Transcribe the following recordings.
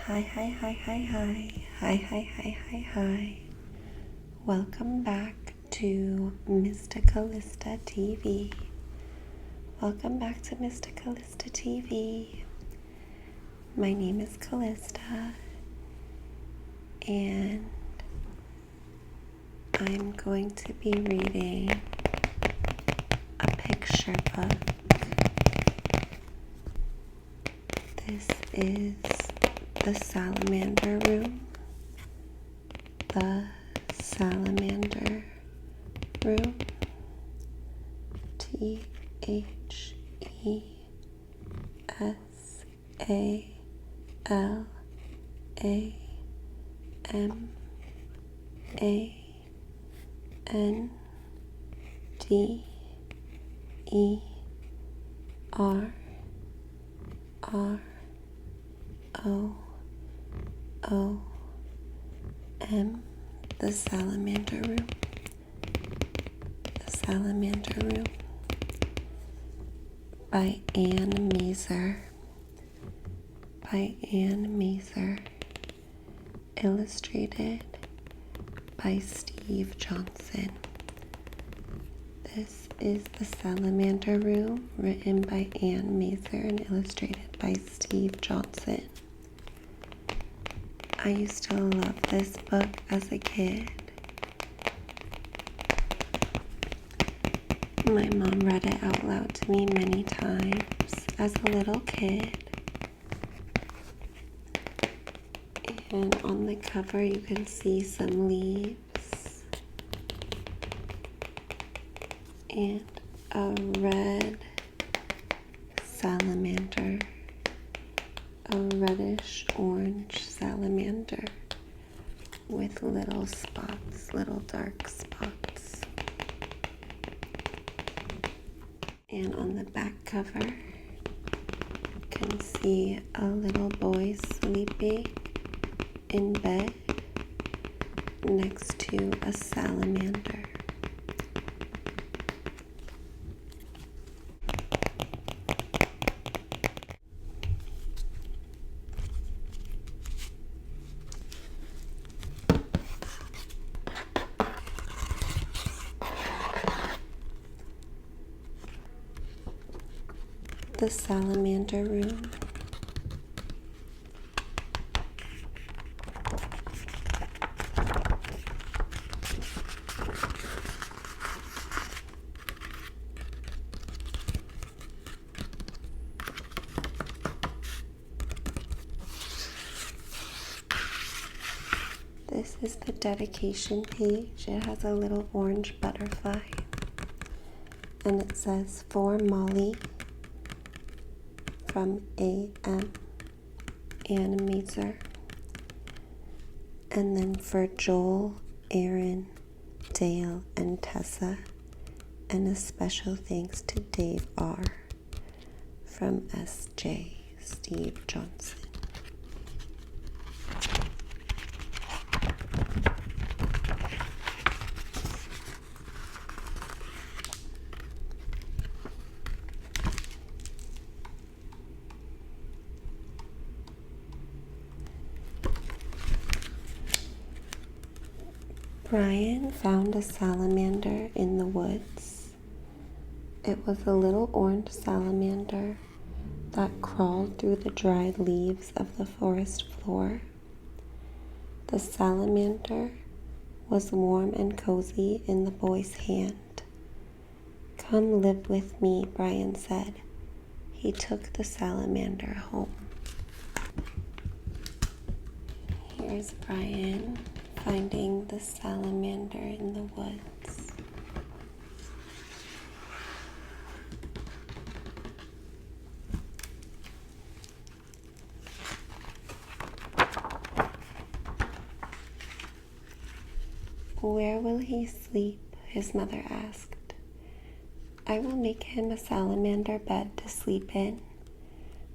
Hi, hi, hi, hi, hi. Hi, hi, hi, hi, hi. Welcome back to Mysticalista TV. Welcome back to Mysticalista TV. My name is Callista, and I'm going to be reading a picture book. This is the Salamander Room. The Salamander Room. Salamander-room. The Salamander Room. The Salamander Room by Anne Mazer. Illustrated by Steve Johnson. This is The Salamander Room, written by Anne Mazer and illustrated by Steve Johnson. I used to love this book as a kid. My mom read it out loud to me many times as a little kid. And on the cover you can see some leaves and a red salamander, a reddish orange salamander with little spots, little dark spots. And on the back cover you can see a little boy sleeping in bed next to a salamander. The Salamander Room. This is the dedication page. It has a little orange butterfly. And it says, "For Molly, from A.M. Anne Mazer." And then for Joel, Aaron, Dale, and Tessa. And a special thanks to Dave R. from S.J. Steve Johnson. Brian found a salamander in the woods. It was a little orange salamander that crawled through the dried leaves of the forest floor. The salamander was warm and cozy in the boy's hand. "Come live with me," Brian said. He took the salamander home. Here's Brian finding the salamander in the woods. "Where will he sleep?" his mother asked. "I will make him a salamander bed to sleep in.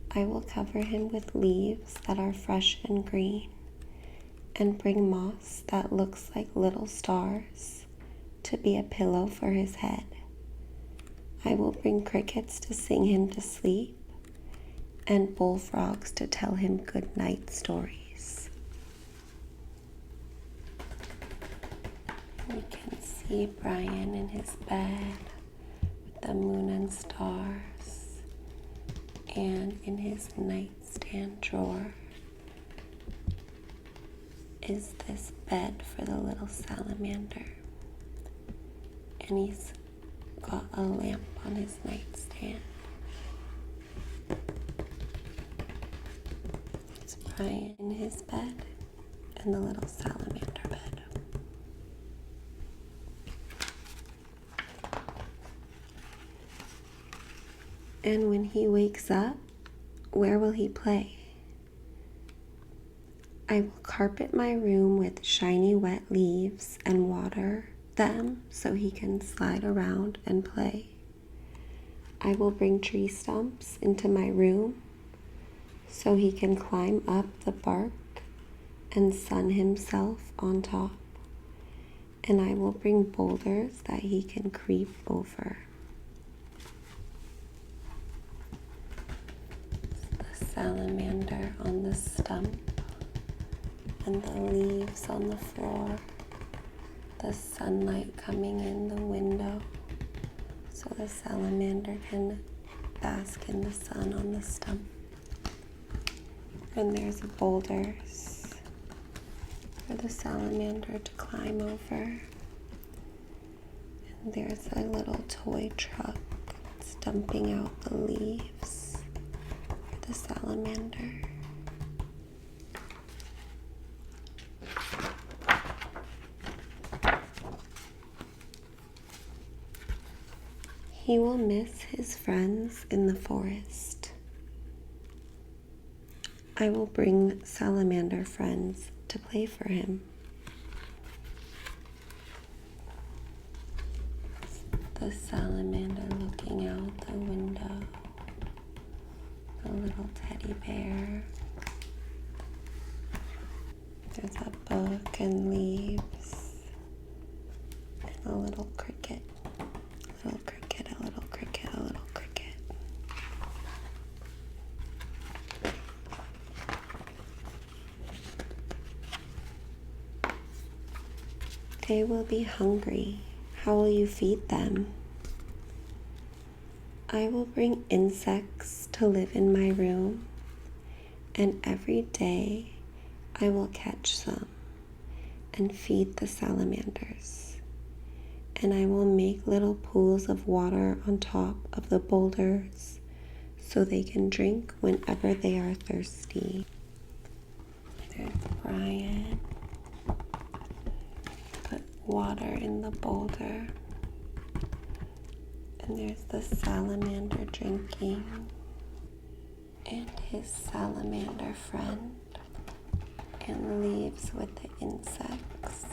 I will cover him with leaves that are fresh and green, and bring moss that looks like little stars to be a pillow for his head. I will bring crickets to sing him to sleep, and bullfrogs to tell him good night stories. We can see Brian in his bed with the moon and stars, and in his nightstand drawer is this bed for the little salamander, and he's got a lamp on his nightstand. It's Brian in his bed and the little salamander bed. And when he wakes up, where will he play? I will carpet my room with shiny wet leaves and water them so he can slide around and play. I will bring tree stumps into my room so he can climb up the bark and sun himself on top. And I will bring boulders that he can creep over. The salamander on the stump, and the leaves on the floor, the sunlight coming in the window so the salamander can bask in the sun on the stump. And there's boulders for the salamander to climb over. And there's a little toy truck that's dumping out the leaves for the salamander. He will miss his friends in the forest. I will bring salamander friends to play for him. The salamander looking out the window, the little teddy bear. There's a book and leaves, and a little cricket. A little cricket, a little cricket, a little cricket. They will be hungry. How will you feed them? I will bring insects to live in my room, and every day I will catch some and feed the salamanders. And I will make little pools of water on top of the boulders so they can drink whenever they are thirsty. There's Brian. Put water in the boulder. And there's the salamander drinking. And his salamander friend. And leaves with the insects.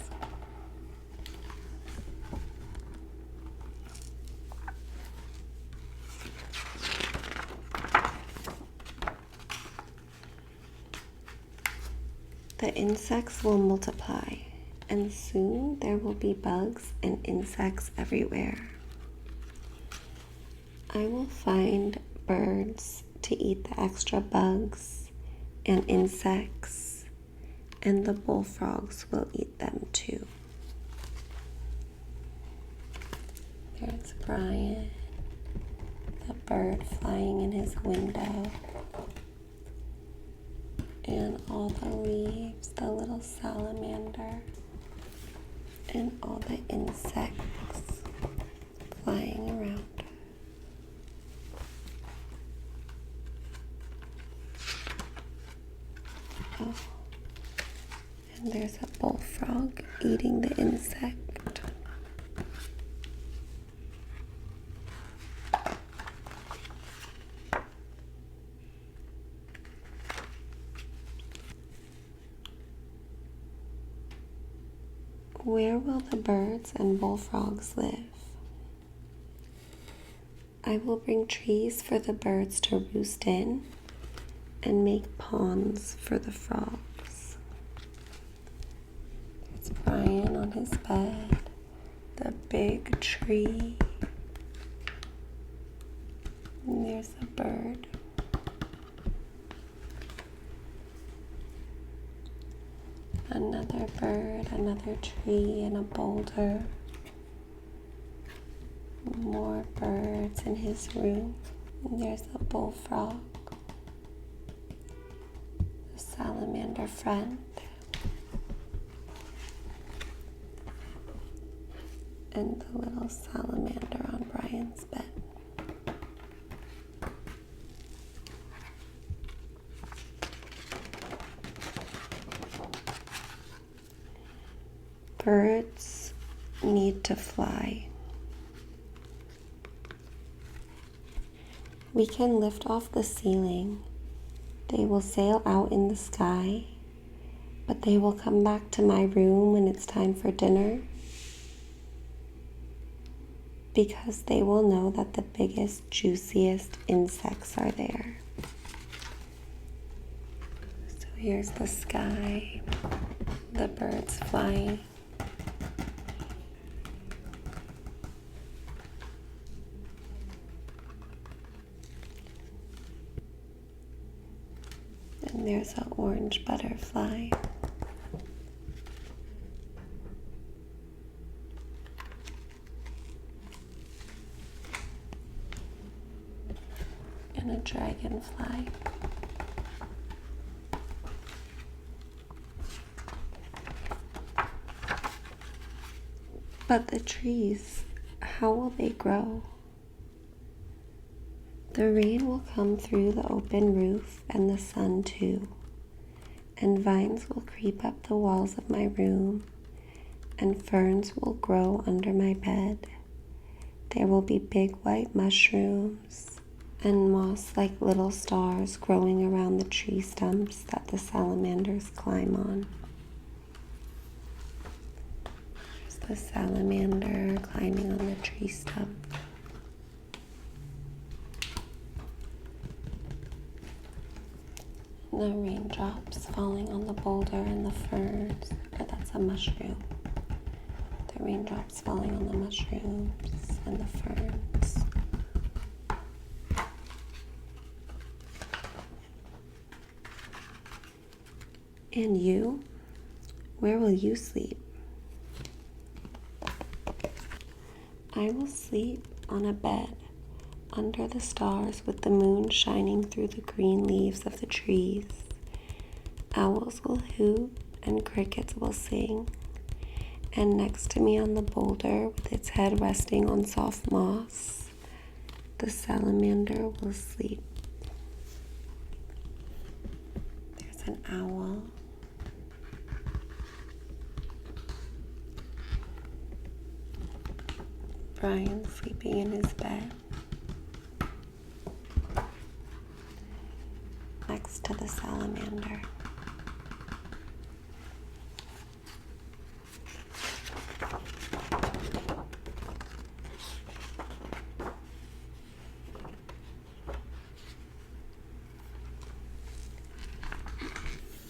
The insects will multiply, and soon there will be bugs and insects everywhere. I will find birds to eat the extra bugs and insects, and the bullfrogs will eat them too. There's Brian, the bird flying in his window. And all the leaves, the little salamander, and all the insects flying around. Oh, and there's a bullfrog eating the insect. Where will the birds and bullfrogs live? I will bring trees for the birds to roost in and make ponds for the frogs. It's Brian on his bed, the big tree. And there's a bird Another bird, another tree, and a boulder. More birds in his room. And there's a bullfrog. The salamander friend. And the little salamander on Brian's bed. Birds need to fly. We can lift off the ceiling. They will sail out in the sky, but they will come back to my room when it's time for dinner, because they will know that the biggest, juiciest insects are there. So here's the sky, the birds flying. And there's an orange butterfly. And a dragonfly. But the trees, how will they grow? The rain will come through the open roof and the sun too, and vines will creep up the walls of my room, and ferns will grow under my bed. There will be big white mushrooms and moss like little stars growing around the tree stumps that the salamanders climb on. There's the salamander climbing on the tree stump. The raindrops falling on the boulder and the ferns. But that's a mushroom. The raindrops falling on the mushrooms and the ferns. And you? Where will you sleep? I will sleep on a bed under the stars with the moon shining through the green leaves of the trees. Owls will hoot and crickets will sing. And next to me on the boulder, with its head resting on soft moss, the salamander will sleep. There's an owl. Brian sleeping in his bed. Next to the salamander.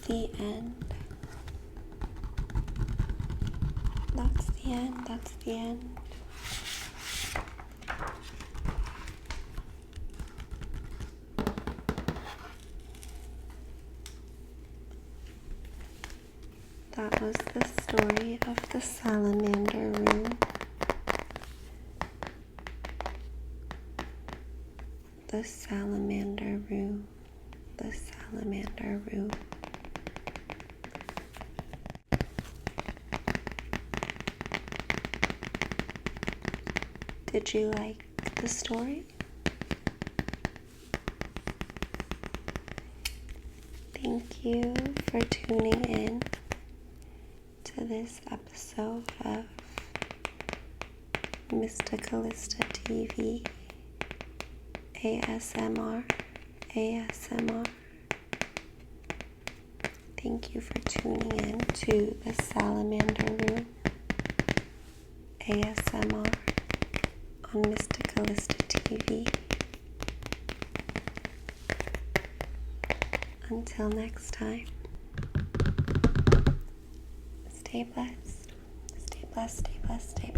The end. That's the end. That's the end. That was the story of the Salamander Room. The Salamander Room. The Salamander Room. Did you like the story? Thank you for tuning in to this episode of Mysticalista TV ASMR. Thank you for tuning in to the Salamander Room ASMR on Mysticalista TV. Until next time, stay blessed, stay blessed, stay blessed, stay blessed.